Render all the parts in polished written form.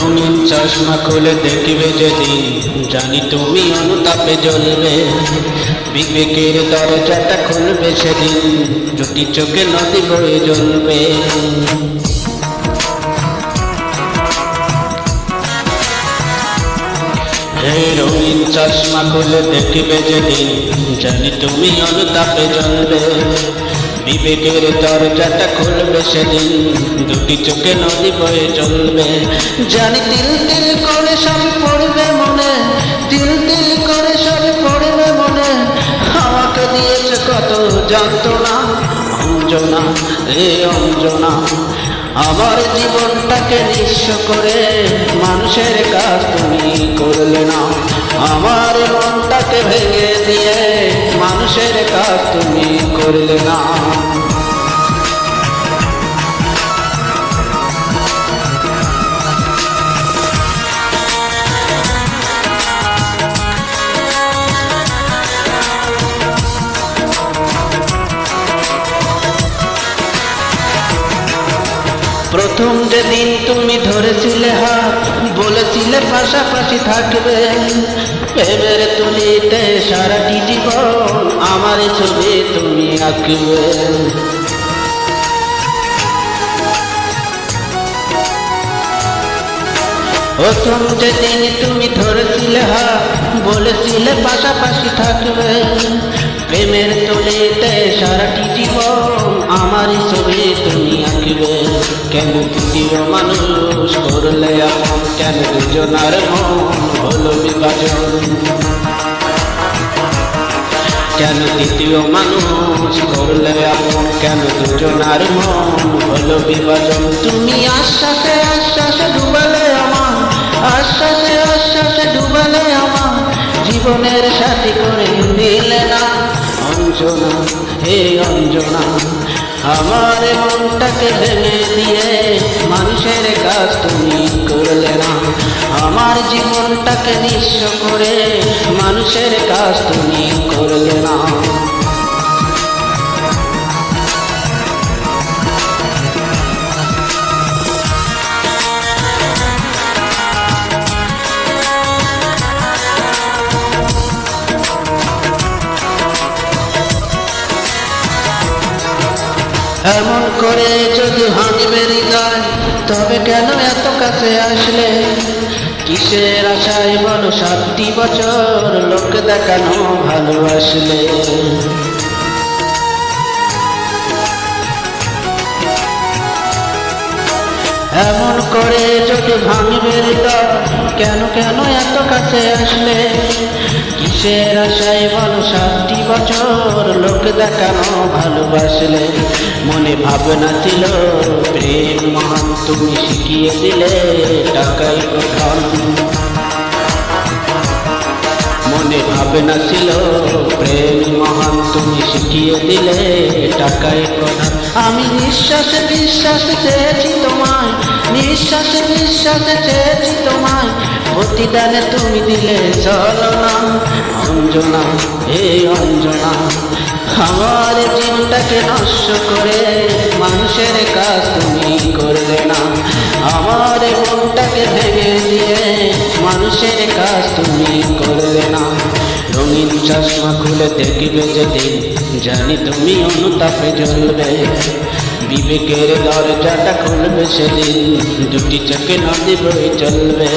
রঙিন চশমা খুলে দেখবে যেদিন, জানি তুমি অনুতাপে জ্বলবে। বিবেকের দরজাটা খুলবে সেদিন, দুটি চোখে নদী বয়ে জ্বলবে। রঙিন চশমা খুলে দেখবে যেদিন, জানি তুমি অনুতাপে জ্বলবে। বিবেকের দরজাটা খুলবে সেদিন, দুটি চোখে নদী বয়ে চলবে। জানি তিল তিল করে সব পড়বে মনে, তিল তিল করে সব পড়বে মনে। আমাকে দিয়েছে কত যন্ত্রণা, অঞ্জনা এ অঞ্জনা। আমার জীবনটাকে নিঃস্ব করে মানুষের কাজ তুমি করলে না। আমার মনটাকে ভেঙে দিয়ে মানুষের কাজ তুমি করলে না। প্রথম যেদিন তুমি ধরেছিলে হাত, বলেছিলে পাশাপাশি থাকবে। প্রেমের তুলিতে সারাটি জীবন আমার ছবি তুমি আঁকবে। প্রথম যেদিন তুমি ধরেছিলে হাত, বলেছিলে পাশাপাশি থাকবে। প্রেমের তুলিতে সারাটি জীবন আমার ছবি তুমি আঁকবে। কেন দ্বিতীয় মানুষ করলে আপন, কেন দুজনার মন হলো বিভাজন। কেন দ্বিতীয় মানুষ করলে আপন, কেন দুজনার মন হলো বিভাজন। তুমি আশ্বাসে আশ্বাসে ডুবালে আমার, আশ্বাসে আশ্বাসে ডুবালে আমার। জীবনের সাথী করে নিলে না অঞ্জনা হে অঞ্জনা। আমার মনটাকে ভেঙে দিয়ে মানুষের কাজ তুমি করলে না। আমার জীবনটাকে নিঃস্ব করে মানুষের কাজ তুমি করলে না। এমন করে যদি ভাঙবে হৃদয়, তবে কেন এত কাছে আসলে? কিসের আশায় বলো 7টি বছর লোক দেখানো ভালোবাসলে? এমন করে যদি ভাঙবে হৃদয়, কেন কেন এত কাছে আসলে? কিসের আশায় বলো 7টি বছর লোক দেখানো ভালোবাসলে? মনে ভাবনা ছিল প্রেম মহান, তুমি শিখিয়ে দিলে টাকাই প্রধান। মনে ভাবনা ছিল প্রেম মহান, তুমি শিখিয়ে দিলে টাকাই প্রধান। আমি নিঃশ্বাসে বিশ্বাসে চেয়েছি তোমায়, নিঃশ্বাসে বিশ্বাসে চেয়েছি তোমায়। প্রতিদানে তুমি দিলে ছলনা অঞ্জনা হে অঞ্জনা। আমার জীবনটাকে নষ্ট করে মানুষের কাজ তুমি করলে না। আমার মনটাকে ভেঙে দিয়ে মানুষের কাজ তুমি করলে না। রঙিন চশমা খুলে দেখবে যেদিন, জানি তুমি অনুতাপে জ্বলবে। বিবেকের দরজাটা খুলবে সেদিন, দুটি চোখে নদী বয়ে চলবে।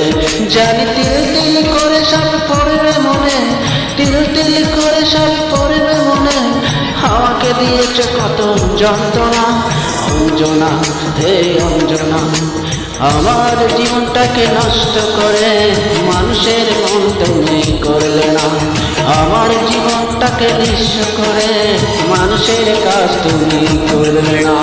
জানি তিল তিল করে সব পড়বে মনে, তিল তিল করে সব পড়বে মনে। আমাকে দিয়েছে কত যন্ত্রণা অঞ্জনা হে অঞ্জনা। আমার জীবনটাকে নষ্ট করে মানুষের মন তুমি করলে না। আমার জীবনটাকে নিঃস্ব করে মানুষের কাজ তুমি করলে না।